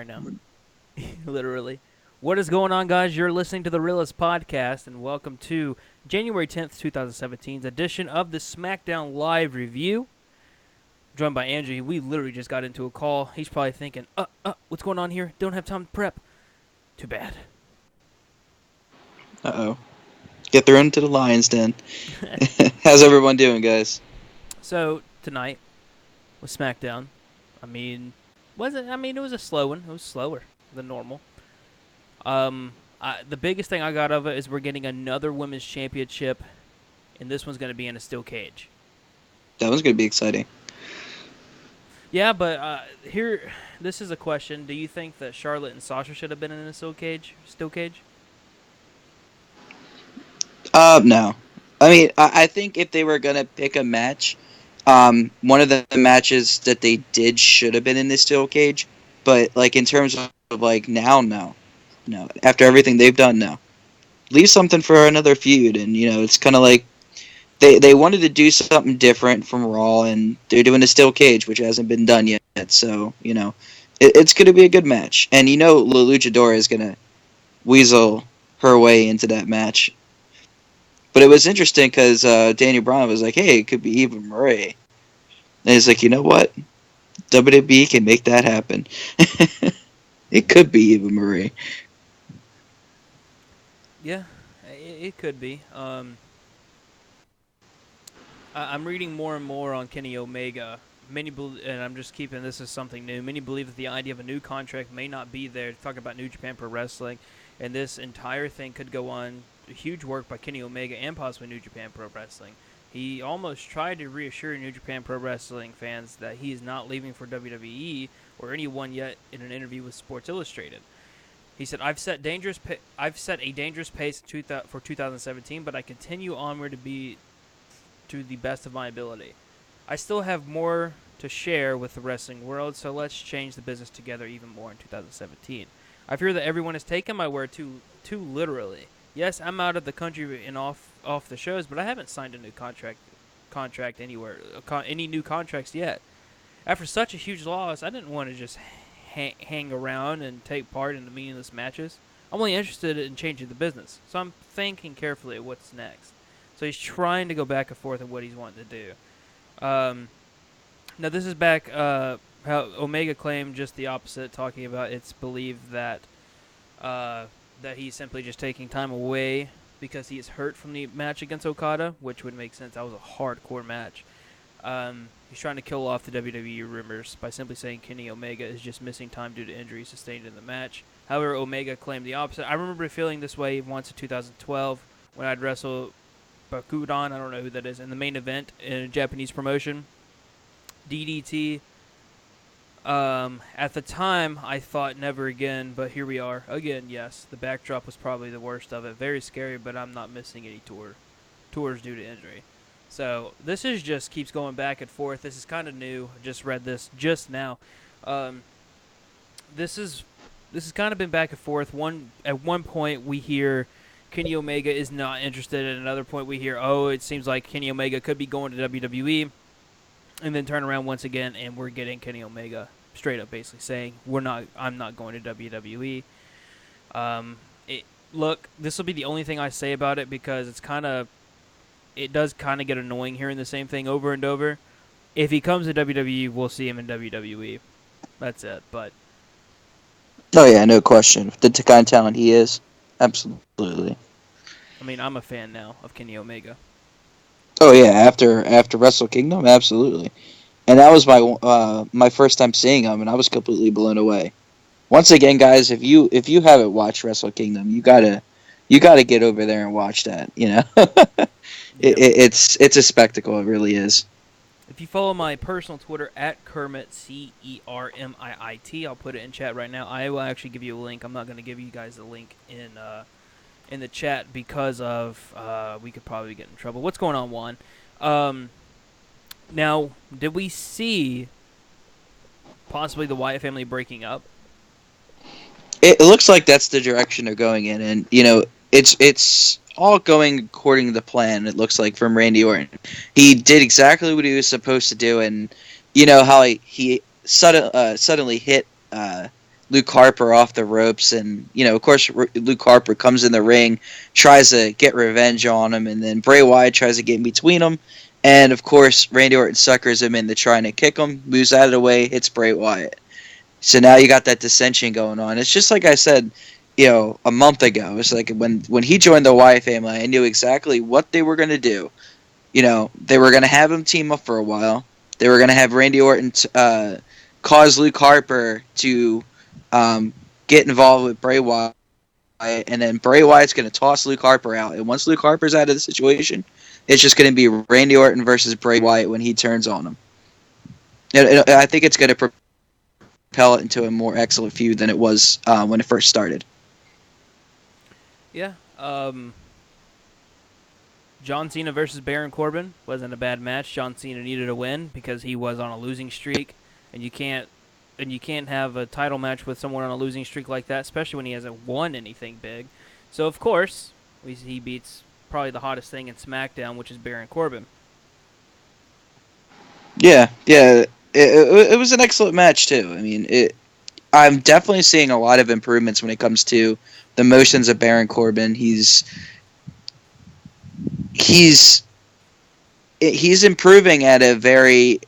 right now. Literally. What is going on, guys? You're listening to the Realest podcast, and welcome to January 10th, 2017's edition of the Smackdown Live Review. Joined by Andrew. We literally just got into a call. He's probably thinking, what's going on here? Don't have time to prep. Too bad. Uh-oh. Get thrown to the lion's den. How's everyone doing, guys? So, tonight was Smackdown. It was a slow one. It was slower than normal. The biggest thing I got of it is we're getting another women's championship, and this one's going to be in a steel cage. That was going to be exciting. Yeah, but this is a question. Do you think that Charlotte and Sasha should have been in a steel cage? No. I think if they were going to pick a match, one of the matches that they did should have been in the steel cage, but, in terms of, now, no. No. After everything they've done, no. Leave something for another feud, and, it's kind of like they wanted to do something different from Raw, and they're doing a steel cage, which hasn't been done yet, so, it's going to be a good match. And La Luchadora is going to weasel her way into that match. But it was interesting because Daniel Bryan was like, hey, it could be Eva Marie. And he's like, you know what? WWE can make that happen. It could be Eva Marie. Yeah, it could be. I'm reading more and more on Kenny Omega. And I'm just keeping this as something new. Many believe that the idea of a new contract may not be there. Talking about New Japan Pro Wrestling, and this entire thing could go on. Huge work by Kenny Omega and possibly New Japan Pro Wrestling. He almost tried to reassure New Japan Pro Wrestling fans that he is not leaving for WWE or anyone yet in an interview with Sports Illustrated. He said, "I've set a dangerous pace for 2017, but I continue onward to the best of my ability. I still have more to share with the wrestling world, so let's change the business together even more in 2017. I fear that everyone has taken my word too literally. Yes, I'm out of the country and off the shows, but I haven't signed a new contract anywhere, any new contracts yet. After such a huge loss, I didn't want to just hang around and take part in the meaningless matches. I'm only interested in changing the business, so I'm thinking carefully of what's next." So he's trying to go back and forth on what he's wanting to do. Now this is back how Omega claimed just the opposite, talking about it's believed that that he's simply just taking time away because he is hurt from the match against Okada, which would make sense. That was a hardcore match. He's trying to kill off the WWE rumors by simply saying Kenny Omega is just missing time due to injuries sustained in the match. However, Omega claimed the opposite. I remember feeling this way once in 2012 when I'd wrestle Bakudon, I don't know who that is, in the main event in a Japanese promotion. DDT. At the time, I thought never again, but here we are. Again, yes. The backdrop was probably the worst of it. Very scary, but I'm not missing any tours due to injury. So this is just keeps going back and forth. This is kind of new. I just read this just now. This has kind of been back and forth. At one point we hear Kenny Omega is not interested. At another point we hear, it seems like Kenny Omega could be going to WWE. And then turn around once again, and we're getting Kenny Omega straight up basically saying, I'm not going to WWE. Look, this will be the only thing I say about it because it does kind of get annoying hearing the same thing over and over. If he comes to WWE, we'll see him in WWE. That's it, but... Oh, yeah, no question. The kind of talent he is. Absolutely. I mean, I'm a fan now of Kenny Omega. Oh, yeah, after Wrestle Kingdom, absolutely. And that was my first time seeing him, and I was completely blown away. Once again, guys, if you haven't watched Wrestle Kingdom, you gotta get over there and watch that. It's a spectacle. It really is. If you follow my personal Twitter at Kermit CERMIIT, I'll put it in chat right now. I will actually give you a link. I'm not going to give you guys a link in the chat because of we could probably get in trouble. What's going on, Juan? Now, did we see possibly the Wyatt family breaking up? It looks like that's the direction they're going in, and it's all going according to plan. It looks like from Randy Orton, he did exactly what he was supposed to do, and how he suddenly hit Luke Harper off the ropes, and of course, Luke Harper comes in the ring, tries to get revenge on him, and then Bray Wyatt tries to get in between them, and of course, Randy Orton suckers him into trying to kick him, moves out of the way, hits Bray Wyatt. So now you got that dissension going on. It's just like I said, a month ago. It's like when he joined the Wyatt family, I knew exactly what they were going to do. They were going to have him team up for a while. They were going to have Randy Orton cause Luke Harper to get involved with Bray Wyatt, and then Bray Wyatt's going to toss Luke Harper out. And once Luke Harper's out of the situation, it's just going to be Randy Orton versus Bray Wyatt when he turns on him. And I think it's going to propel it into a more excellent feud than it was when it first started. Yeah. John Cena versus Baron Corbin wasn't a bad match. John Cena needed a win because he was on a losing streak, and you can't have a title match with someone on a losing streak like that, especially when he hasn't won anything big. So of course, he beats probably the hottest thing in SmackDown, which is Baron Corbin. Yeah. It was an excellent match too. I mean, I'm definitely seeing a lot of improvements when it comes to the motions of Baron Corbin. He's improving at a very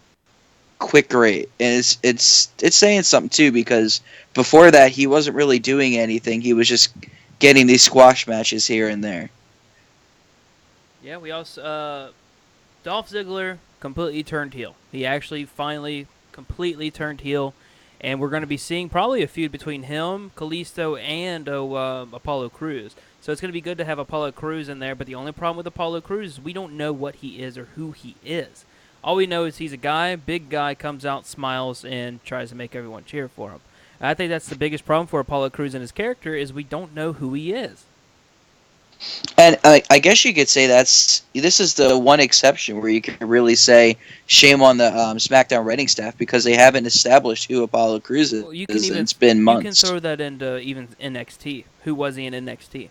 quick rate, and it's saying something too, because before that he wasn't really doing anything. He was just getting these squash matches here and there. Yeah, we also Dolph Ziggler completely turned heel. He actually finally completely turned heel, and we're going to be seeing probably a feud between him, Kalisto, and Apollo Crews. So it's going to be good to have Apollo Crews in there, but the only problem with Apollo Crews is we don't know what he is or who he is. All we know is he's a guy, big guy, comes out, smiles, and tries to make everyone cheer for him. I think that's the biggest problem for Apollo Crews and his character is we don't know who he is. And I guess you could say this is the one exception where you can really say shame on the SmackDown writing staff, because they haven't established who Apollo Crews is, Well, and it's been months. You can throw that into even NXT. Who was he in NXT?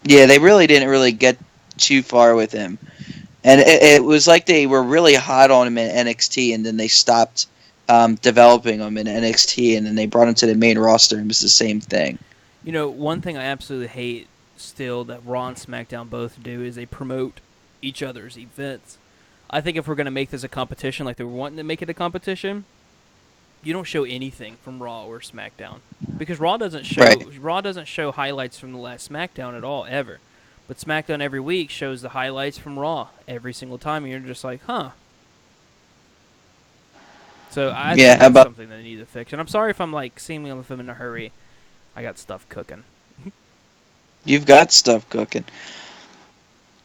Yeah, they really didn't really get too far with him. And it was like they were really hot on him in NXT, and then they stopped developing him in NXT, and then they brought him to the main roster, and it was the same thing. One thing I absolutely hate still that Raw and SmackDown both do is they promote each other's events. I think if we're going to make this a competition like they were wanting to make it a competition, you don't show anything from Raw or SmackDown, because Raw doesn't show highlights from the last SmackDown at all ever. But SmackDown every week shows the highlights from Raw every single time, and you're just like, huh. So I think that's something that they need to fix. And I'm sorry if I'm seemingly if I'm in a hurry. I got stuff cooking. You've got stuff cooking.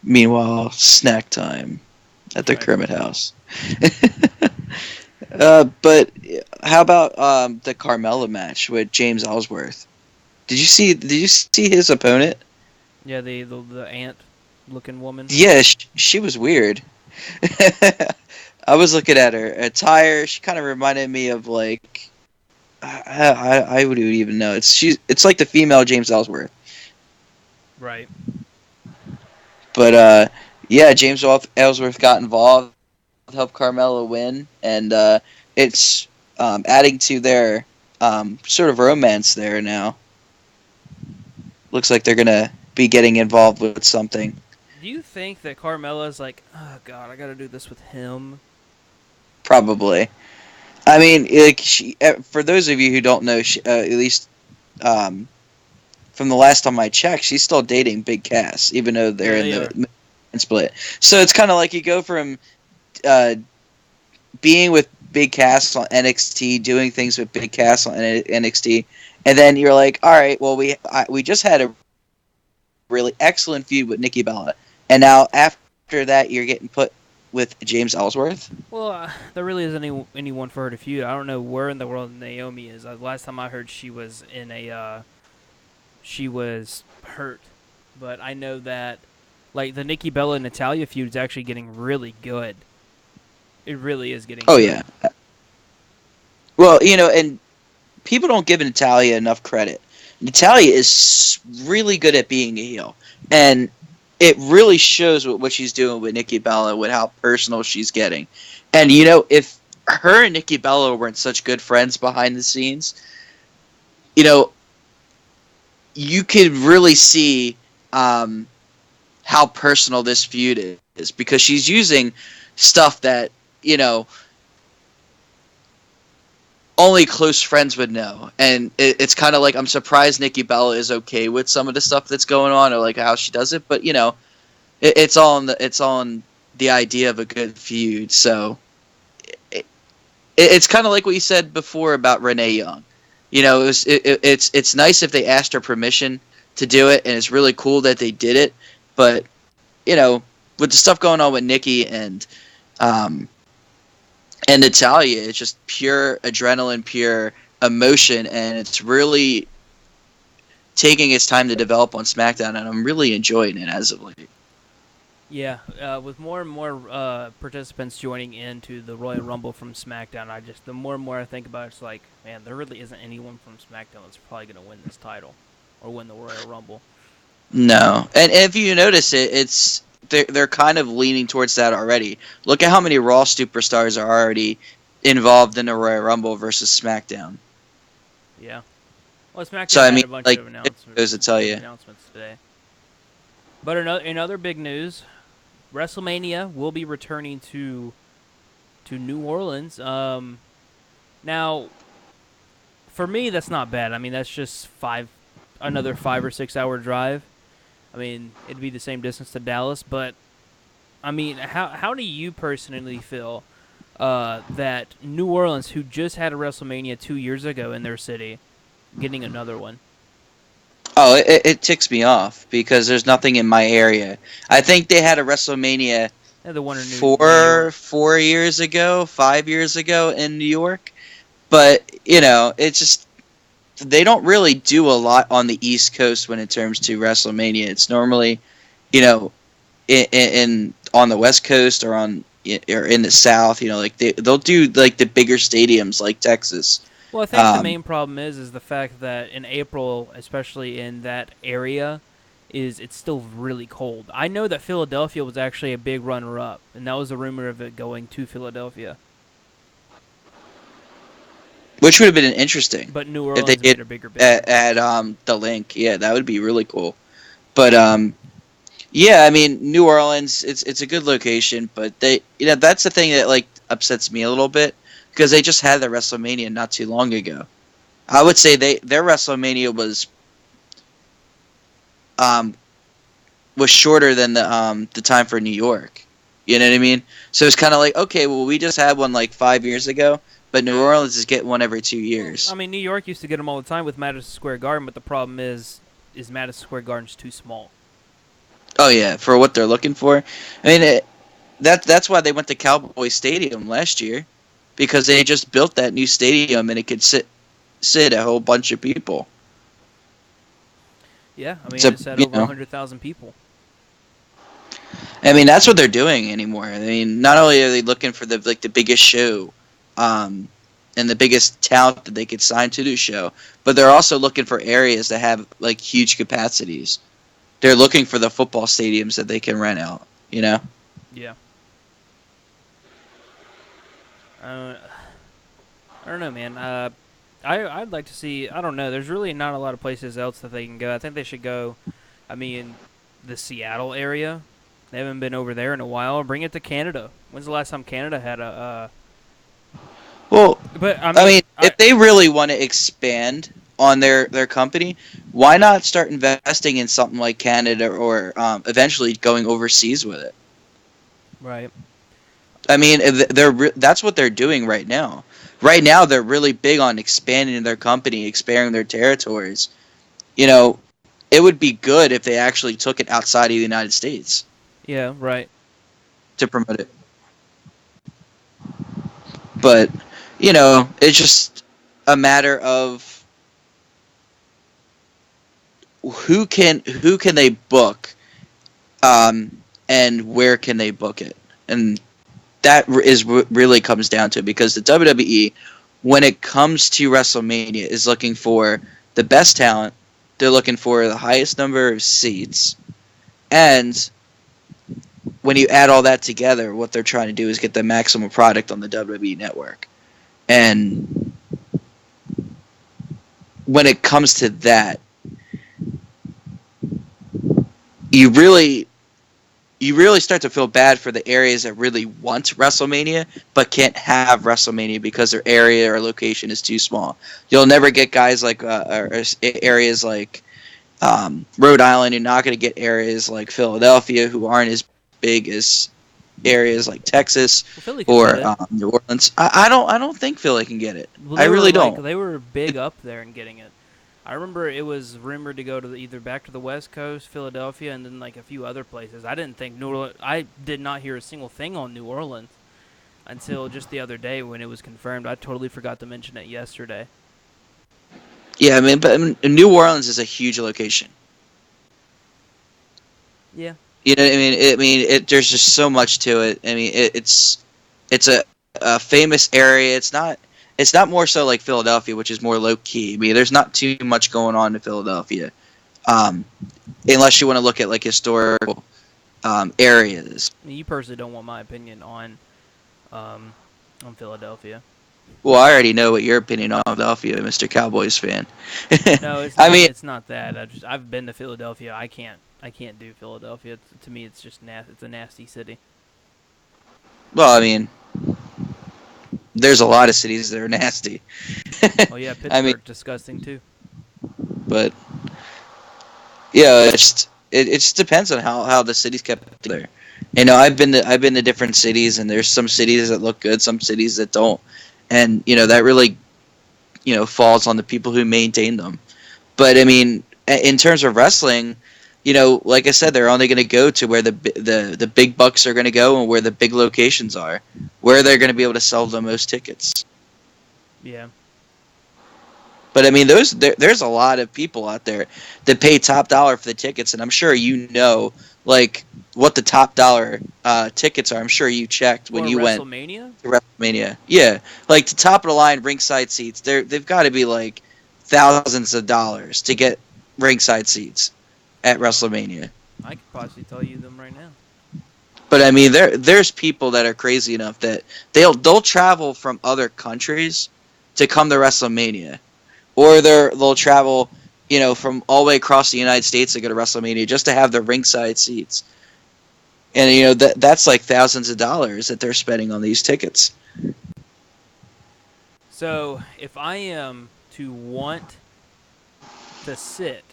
Meanwhile, snack time at the Kermit house. But how about the Carmella match with James Ellsworth? Did you see his opponent? Yeah, the ant-looking woman. Yeah, she was weird. I was looking at her attire. She kind of reminded me of I wouldn't even know. It's like the female James Ellsworth. Right. But yeah, James Ellsworth got involved, helped Carmella win, and it's adding to their sort of romance there now. Looks like they're gonna be getting involved with something. Do you think that Carmella's like, oh god, I gotta do this with him? Probably. I mean, for those of you who don't know, at least from the last time I checked, she's still dating Big Cass, even though they're in the split. So it's kind of like you go from being with Big Cass on NXT, doing things with Big Cass on NXT, and then you're like, all right, well, we just had a really excellent feud with Nikki Bella, and now after that, you're getting put with James Ellsworth. Well, there really isn't anyone for her to feud. I don't know where in the world Naomi is. Last time I heard, she was she was hurt, but I know that the Nikki Bella and Natalya feud is actually getting really good. It really is getting. Oh good. Yeah. Well, and people don't give Natalya enough credit. Natalya is really good at being a heel, and it really shows what she's doing with Nikki Bella, with how personal she's getting. And if her and Nikki Bella weren't such good friends behind the scenes, you know, you could really see um, how personal this feud is because she's using stuff that you know only close friends would know, and it's kind of like I'm surprised Nikki Bella is okay with some of the stuff that's going on or like how she does it, but it's all in the idea of a good feud. So it, it's kind of like what you said before about Renee Young. It's nice if they asked her permission to do it, and it's really cool that they did it. But with the stuff going on with Nikki um, and Natalia, it's just pure adrenaline, pure emotion, and it's really taking its time to develop on SmackDown, and I'm really enjoying it as of late. Yeah, with more and more participants joining into the Royal Rumble from SmackDown, the more and more I think about it, it's like, man, there really isn't anyone from SmackDown that's probably going to win this title or win the Royal Rumble. No, and if you notice it, they're kind of leaning towards that already. Look at how many Raw superstars are already involved in the Royal Rumble versus SmackDown. Yeah. Well, So SmackDown I had mean, a bunch like of it goes to tell you. announcements today. But in other big news, WrestleMania will be returning to New Orleans. Now, for me, that's not bad. I mean, that's just another 5 or 6 hour drive. I mean, it'd be the same distance to Dallas, but I mean, how do you personally feel that New Orleans, who just had a WrestleMania 2 years ago in their city, getting another one? Oh, it ticks me off because there's nothing in my area. I think they had a WrestleMania Yeah, the one in New York. 4 years ago, 5 years ago in New York, but it's just they don't really do a lot on the East Coast when it comes to WrestleMania. It's normally, you know, in on the West Coast or in the South. Like they'll do like the bigger stadiums like Texas. Well, I think the Um, main problem is the fact that in April, especially in that area, is it's still really cold. I know that Philadelphia was actually a big runner up, and that was a rumor of it going to Philadelphia. which would have been interesting But New if they Orleans did made a bigger bid. at the link. Yeah, that would be really cool. But yeah, I mean New Orleans, it's a good location, but that's the thing that like upsets me a little bit because they just had the WrestleMania not too long ago. I would say their WrestleMania um was shorter than the time for New York. You know what I mean? So it's kind of like, okay, well we just had one like 5 years ago, but New Orleans is getting one every two Well, I years. mean, New York used to get them all the time with Madison Square Garden, but the problem is Madison Square Garden's too small. Oh yeah, for what they're looking for. I mean, that's why they went to Cowboy Stadium last year because they just built that new stadium and it could sit a whole bunch of people. Yeah, I mean, So it's at over 100,000 people. I mean that's what they're doing anymore. I mean, not only are they looking for the biggest show, um, and the biggest talent that they could sign to the show, but they're also looking for areas that have like huge capacities. They're looking for the football stadiums that they can rent out. You know. Yeah. Uh, I don't know, man. I'd like to see. I don't know. There's really not a lot of places else that they can go. I think they should go. I mean, the Seattle area. They haven't been over there in a while. Bring it to Canada. When's the last time Canada had a? Well, But I I mean, mean, if they really want to expand on their company, why not start investing in something like Canada or eventually going overseas with it? right. I mean, that's what they're doing right now. Right now, they're really big on expanding their company, expanding their territories. It would be good if they actually took it outside of the United States Yeah. Right. to promote it. But it's just a matter of who can they book, and where can they book it, and that is what really comes down to it, because the WWE, when it comes to WrestleMania, is looking for the best talent. They're looking for the highest number of seats, and when you add all that together, what they're trying to do is get the maximum product on the WWE network. And when it comes to that, you really you really start to feel bad for the areas that really want WrestleMania but can't have WrestleMania because their area or location is too small. You'll never get guys like or areas like Rhode Island. You're not going to get areas like Philadelphia who aren't as big as areas like Texas Well, Philly could get or it. New Orleans. I don't think Philly can get it. Well, I really don't. they were big up there in getting it. I remember it was rumored to go to either back to the West Coast, Philadelphia, and then like a few other places. I didn't think New Orleans. I did not hear a single thing on New Orleans until just the other day when it was confirmed. I totally forgot to mention it yesterday. Yeah, I mean, but New Orleans is a huge location. Yeah. You know what I mean? There's just so much to it. I mean, it's a famous area. It's not more so like Philadelphia, which is more low key. I mean, there's not too much going on in Philadelphia, um, unless you want to look at like historical areas. I mean, you personally don't want my opinion um, on Philadelphia. Well, I already know what your opinion on Philadelphia, Mr. Cowboys fan. No, it's I not. mean, It's not that. I've been to Philadelphia. I can't do Philadelphia. To me, it's just It's a nasty city. well, I mean, there's a lot of cities that are nasty. Oh yeah, I mean, Pittsburgh, disgusting too. but yeah, it just depends on how the city's kept together. You know, I've been to different cities, and there's some cities that look good, some cities that don't, and that really falls on the people who maintain them. But I mean, in terms of wrestling, like I said, they're only going to go to where the big bucks are going to go and where the big locations are, where they're going to be able to sell the most tickets. Yeah. But I mean, there's a lot of people out there that pay top dollar for the tickets, and I'm sure like what the top dollar tickets are. I'm sure you checked when For you went WrestleMania? to WrestleMania. Yeah, like the top of the line ringside seats. They've got to be like thousands of dollars to get ringside seats at WrestleMania. I could possibly tell you them right now. But I mean, there's people that are crazy enough that they'll travel from other countries to come to WrestleMania, or they'll travel, from all the way across the United States to go to WrestleMania just to have the ringside seats. And that's like thousands of dollars that they're spending on these tickets. So if I am to want to sit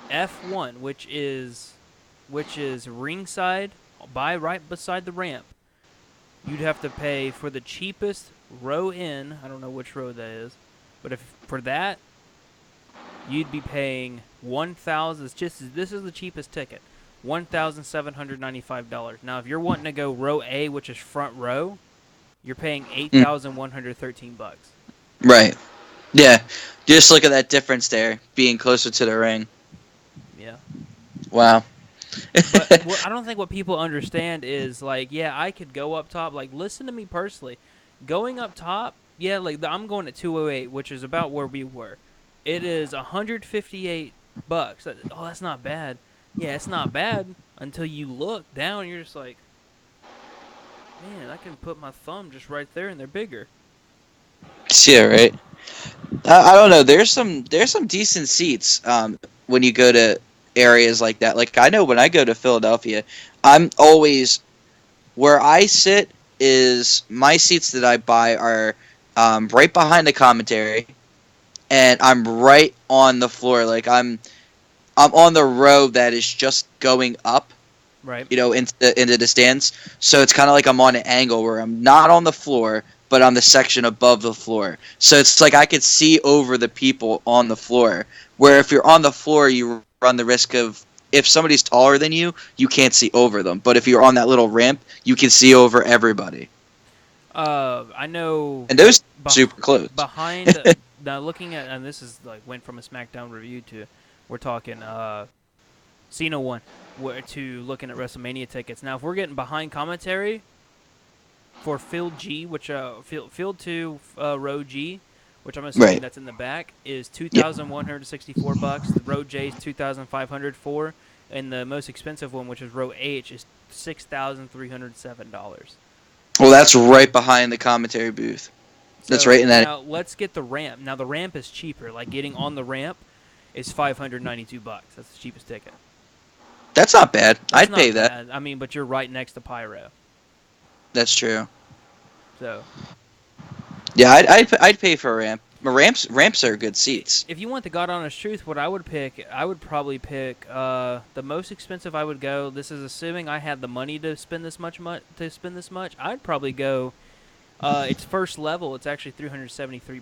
F1, which is ringside by right beside the ramp, you'd have to pay for the cheapest row in. I don't know which row that is, but if for that, you'd be paying 1,000. This is the cheapest ticket, $1,795. Now, if you're wanting to go row A, which is front row, you're paying $8,113. Right. Yeah. Just look at that difference there, being closer to the ring. Yeah. Wow. But I don't think what people understand is like, yeah, I could go up top. Like, listen to me personally, going up top. Yeah, like I'm going at 208, which is about where we were. It is $158. Oh, that's not bad. Yeah, it's not bad until you look down. And you're just like, man, I can put my thumb just right there, and they're bigger. Yeah. Right. I don't know. There's some decent seats when you go to areas like that. Like I know when I go to Philadelphia, I'm always where I sit is my seats that I buy are right behind the commentary, and I'm right on the floor. Like I'm on the row that is just going up, Right. into the stands. So it's kind of like I'm on an angle where I'm not on the floor, but on the section above the floor. So it's like I could see over the people on the floor. Where if you're on the floor, you run the risk of if somebody's taller than you, you can't see over them. But if you're on that little ramp, you can see over everybody. I know. And those super close. Behind now, looking at, and this is like went from a Smackdown review to, we're talking Cena one, to looking at WrestleMania tickets. Now, if we're getting behind commentary for Field G, which Field 2 row G, which I'm assuming Right. that's in the back, is $2,164. The row J is $2,504, and the most expensive one, which is row H, is $6,307. Well, that's right behind the commentary booth. That's So right in that. now let's get the ramp. Now the ramp is cheaper. Like getting on the ramp is $592. That's the cheapest ticket. That's not bad. That's I'd pay not that. bad. I mean, but you're right next to Pyro. That's true. So Yeah, I'd pay for a ramp. Ramps are good seats. if you want the God honest truth, what I would pick, I would probably pick the most expensive. I would go. This is assuming I had the money to spend this much. I'd probably go. It's first level. It's actually $373.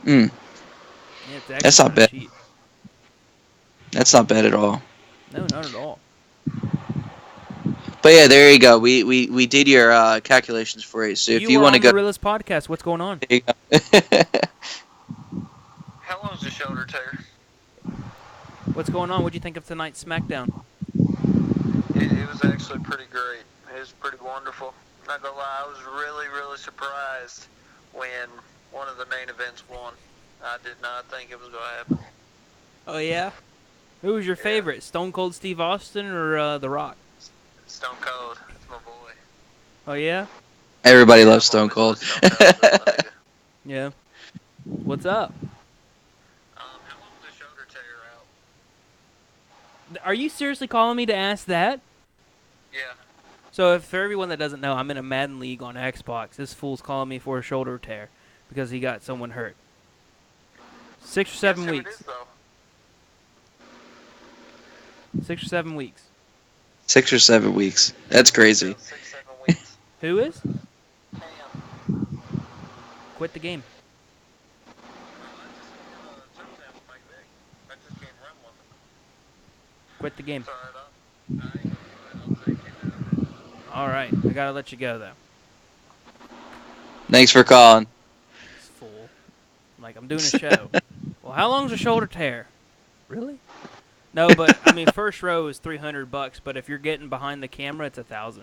Mm, Yeah, it's actually that's not kind of bad. cheap. That's not bad at all. No, not at all. But yeah, there you go. We did your calculations for you. So if You you are want to on the go, Realest podcast. What's going on? there you go. How long's the shoulder tear? What's going on? What do you think of tonight's Smackdown? It was actually pretty great. It was pretty wonderful. Not gonna lie, I was really surprised when one of the main events won. I did not think it was gonna happen. Oh yeah. Who was your Yeah. favorite? Stone Cold Steve Austin or The Rock? Stone Cold, that's my boy. Oh yeah. Everybody Yeah, loves I've Stone always Cold. loved Stone Cold. That nigga. Yeah. What's up? How long was the shoulder tear out? Are you seriously calling me to ask that? Yeah. So, if for everyone that doesn't know, I'm in a Madden league on Xbox. This fool's calling me for a shoulder tear because he got someone hurt. 6 or 7 Guess who it weeks. is, though? 6 or 7 weeks. 6 or 7 weeks. That's crazy. About 6-7 weeks. Who is? Damn. Quit the game. I just can't run one. Quit the game. Sorry, I ain't gonna do it. I'll take you now. All right, I gotta let you go though. Thanks for calling. This fool. Like I'm doing a show. Well, how long's a shoulder tear? Really? No, but I mean, first row is $300, but if you're getting behind the camera, it's $1,000.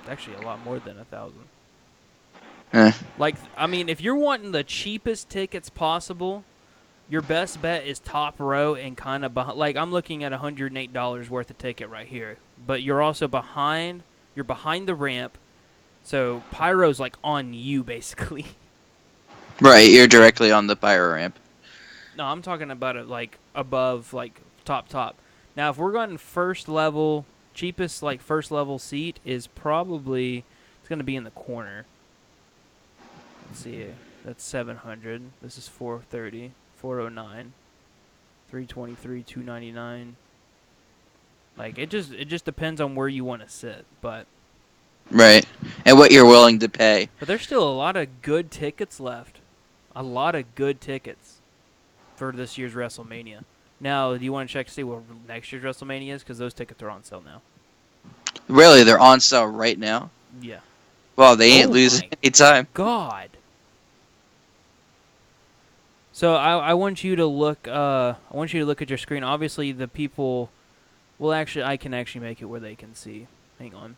It's actually a lot more than $1,000. Like, I mean, if you're wanting the cheapest tickets possible, your best bet is top row and kind of behind. Like, I'm looking at $108 worth of ticket right here, but you're also behind. You're behind the ramp, so Pyro's like on you basically. Right, you're directly on the pyro ramp. No, I'm talking about it like above, like top. Now, if we're going first level, cheapest like first level seat is probably it's going to be in the corner. Let's see, that's 700. This is 430, 409, 323, 299. Like it just depends on where you want to sit, but Right, and what you're willing to pay. there's still a lot of good tickets left. A lot of good tickets for this year's WrestleMania. Now, do you want to check to see what next year's WrestleMania is? Because those tickets are on sale now. Really, they're on sale right now. Yeah. Well, they ain't Oh losing my any time. God. So I want you to look. I want you to look at your screen. Obviously, the people. Well, actually, I can actually make it where they can see. Hang on.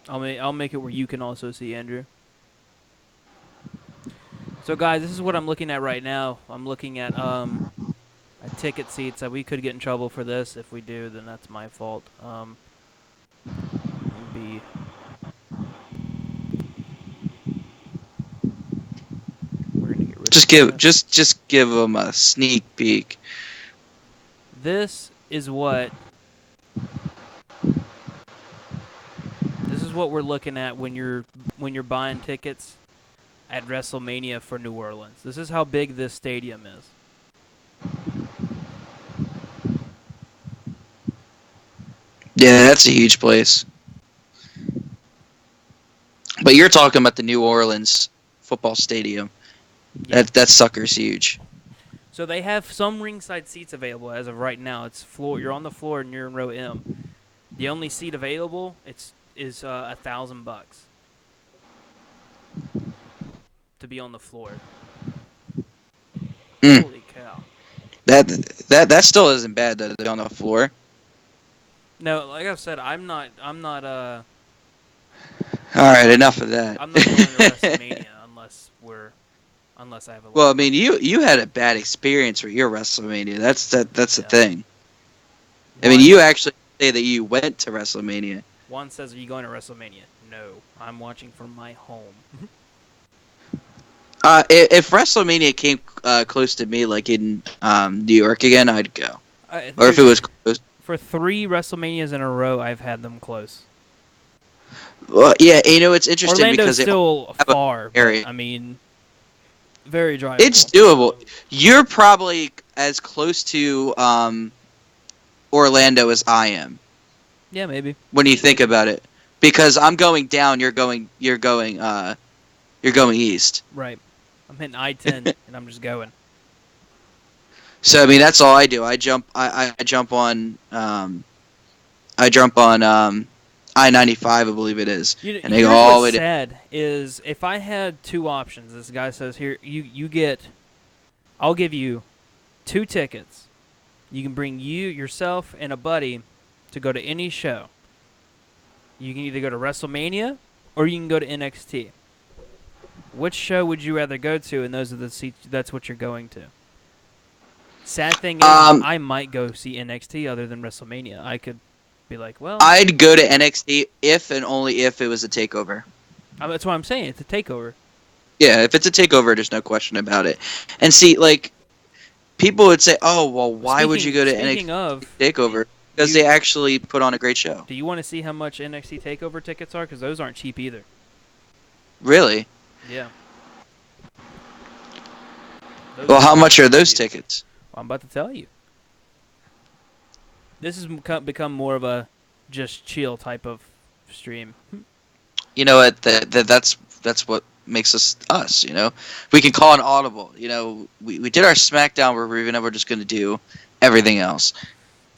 I'll make it where you can also see, Andrew. So, guys, this is what I'm looking at right now. I'm looking at ticket seats. We could get in trouble for this. If we do, then that's my fault. Be we're gonna get rid Just of give that. just give them a sneak peek. This is what we're looking at when you're buying tickets at WrestleMania for New Orleans. This is how big this stadium is. Yeah, that's a huge place. But you're talking about the New Orleans football stadium. Yeah. That sucker's huge. So they have some ringside seats available as of right now. It's floor. You're on the floor and you're in row M. The only seat available is $1,000 to be on the floor. Mm. Holy cow! That still isn't bad though. They're on the floor. No, like I've said, I'm not. All right, enough of that. I'm not going to WrestleMania unless I have a. Well, I mean, you had a bad experience with your WrestleMania. That's the Yeah. thing. I Why? mean, you actually say that you went to WrestleMania. Juan says, "Are you going to WrestleMania?" No, I'm watching from my home. If WrestleMania came close to me, like in New York again, I'd go. Or if it was There's close. for 3 WrestleManias in a row, I've had them close. Well, yeah, it's interesting Orlando's because they all still have a far, but area. I mean, very It's drivable. doable. You're probably as close to Orlando as I am Yeah, maybe. when you think about it, because I'm going down. You're going east. Right. I'm hitting I-10 and I'm just going. So I mean, that's all I do. I jump on I-95, I believe it is, You know, and they go here's all what's the way down. sad is if I had 2 options. This guy says here, you get. I'll give you 2 tickets. You can bring yourself, and a buddy to go to any show. You can either go to WrestleMania or you can go to NXT. Which show would you rather go to? And those are the seats. That's what you're going to. Sad thing is, I might go see NXT other than WrestleMania. I could be like, well, I'd go to NXT if and only if it was a takeover. that's what I'm saying. It's a takeover. Yeah, if it's a takeover, there's no question about it. And see, like, people would say, "Oh, well, why would you go to Speaking NXT of, takeover?" Because they actually put on a great show. do you want to see how much NXT takeover tickets are? Because those aren't cheap either. Really? Yeah. Well, how much are those tickets? Well, I'm about to tell you. This has become more of a just chill type of stream. You know what? That's what makes us us. We can call an audible. We did our SmackDown where we were just going to do everything else.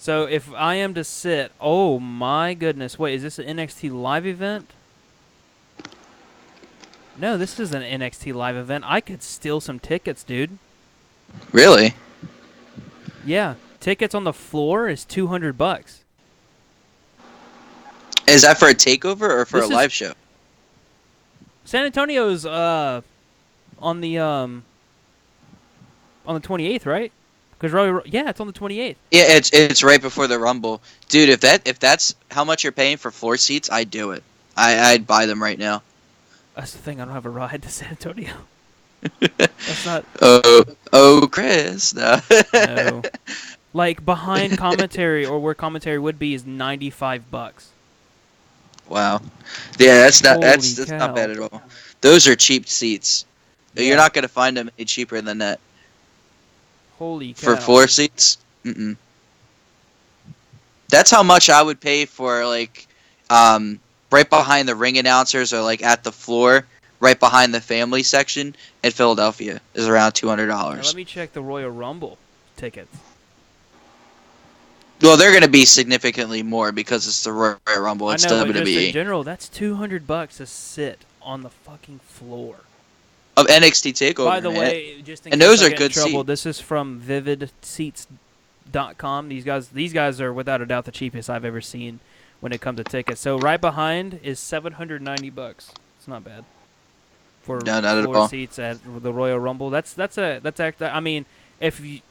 So if I am to sit, oh my goodness, wait, is this an NXT live event? No, this is an NXT live event. I could steal some tickets, dude. Really? Yeah, tickets on the floor is $200. Is that for a takeover or for This a is live show? San Antonio's on the 28th, right? Because yeah, it's on the 28th. Yeah, it's right before the Rumble, dude. If that's how much you're paying for floor seats, I'd do it. I'd buy them right now. That's the thing. I don't have a ride to San Antonio. That's not. Chris. No. No. Like behind commentary or where commentary would be is $95. Wow. Yeah, that's Holy not cow. bad at all. Those are cheap seats. Yeah. You're not gonna find them any cheaper than that. Holy cow. For floor seats? Mm-mm. That's how much I would pay for, like, right behind the ring announcers or, like, at the floor, right behind the family section in Philadelphia is around $200. Now let me check the Royal Rumble tickets. Well, they're going to be significantly more because it's the Royal Rumble. It's I know, but just WWE. in general, that's $200 to sit on the fucking floor. Of NXT TakeOver, By the man. way, just in And case those I are get in good trouble, seats. this is from vividseats.com. These guys are without a doubt the cheapest I've ever seen when it comes to tickets. So right behind is $790. It's not bad for No, not at floor all. seats at the Royal Rumble. I mean, if the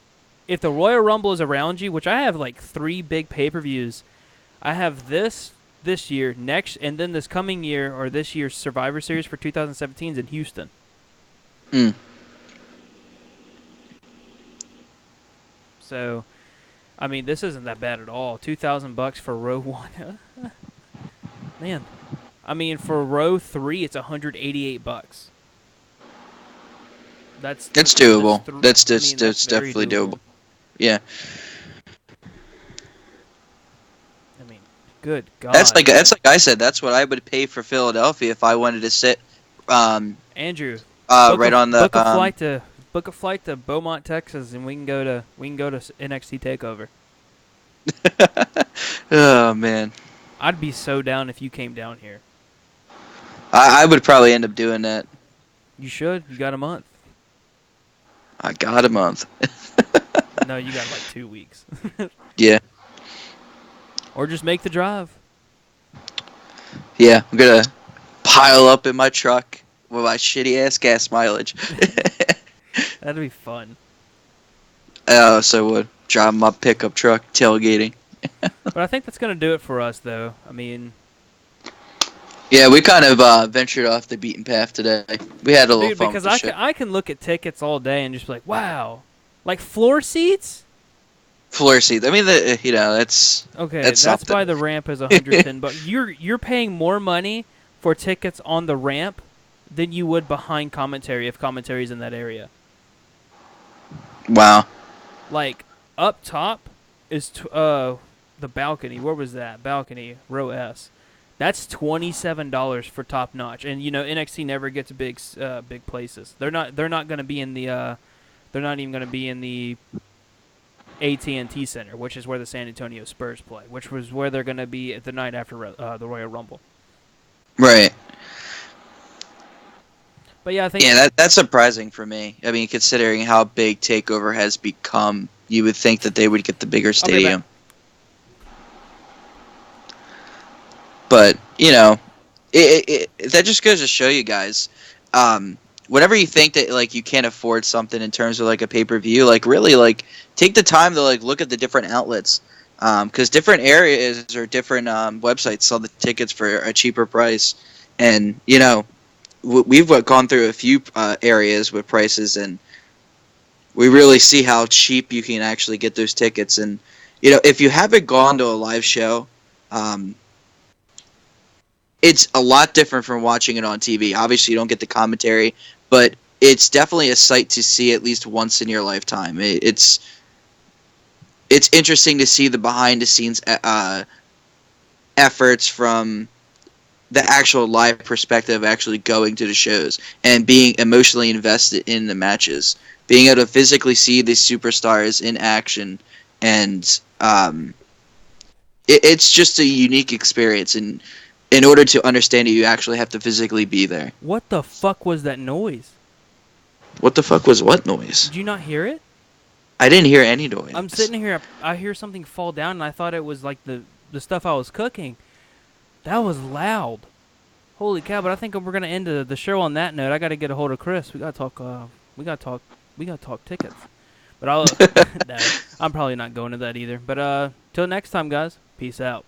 Royal Rumble is around you, which I have like 3 big pay-per-views. I have this year, next, and then this coming year or this year's Survivor Series for 2017 is in Houston. Mm. So, I mean, this isn't that bad at all. $2,000 for row 1. Man, I mean, for row 3, it's $188. That's doable. That's very definitely doable. Yeah. I mean, good God. That's like I said. That's what I would pay for Philadelphia if I wanted to sit. Andrew, Right on the. book a flight to Beaumont, Texas, and we can go to NXT Takeover. Oh man. I'd be so down if you came down here. I would probably end up doing that. You should. You got a month. I got a month. No, you got like 2 weeks. Yeah. Or just make the drive. Yeah, I'm gonna pile up in my truck with my shitty ass gas mileage. That'd be fun. So would drive my pickup truck tailgating. But I think that's going to do it for us, though. I mean, Yeah, we kind of ventured off the beaten path today. We had a little Dude, fun with because the show. I can look at tickets all day and just be like, wow, like floor seats. Floor seats. I mean, Okay, that's that's something. by the ramp is $110. You're paying more money for tickets on the ramp than you would behind commentary if commentary's in that area. Wow. Like up top is the balcony. Where was that balcony? Row S. That's $27 for top notch, and you know NXT never gets big places. They're not going to be in the they're not even going to be in the AT&T Center, which is where the San Antonio Spurs play, which was where they're going to be the night after the Royal Rumble. Right. But yeah, I think Yeah, that's surprising for me. I mean, considering how big Takeover has become, you would think that they would get the bigger I'll be back. stadium. But that just goes to show you guys, whenever you think that like you can't afford something in terms of like a pay per view, like really like take the time to like look at the different outlets, because different areas or different websites sell the tickets for a cheaper price, and we've gone through a few areas with prices, and we really see how cheap you can actually get those tickets. And if you haven't gone to a live show, um, it's a lot different from watching it on TV. Obviously, you don't get the commentary, but it's definitely a sight to see at least once in your lifetime. It's interesting to see the behind the scenes efforts from the actual live perspective of actually going to the shows and being emotionally invested in the matches, being able to physically see these superstars in action, and it's just a unique experience. And in order to understand it, you actually have to physically be there. What the fuck was that noise? What the fuck was what noise? Did you not hear it? I didn't hear any noise. I'm sitting here. I hear something fall down, and I thought it was like the stuff I was cooking. That was loud. Holy cow! But I think we're gonna end the show on that note. I got to get a hold of Chris. We gotta talk. We gotta talk. We gotta talk tickets. But I'll. No, I'm probably not going to that either. But till next time, guys. Peace out.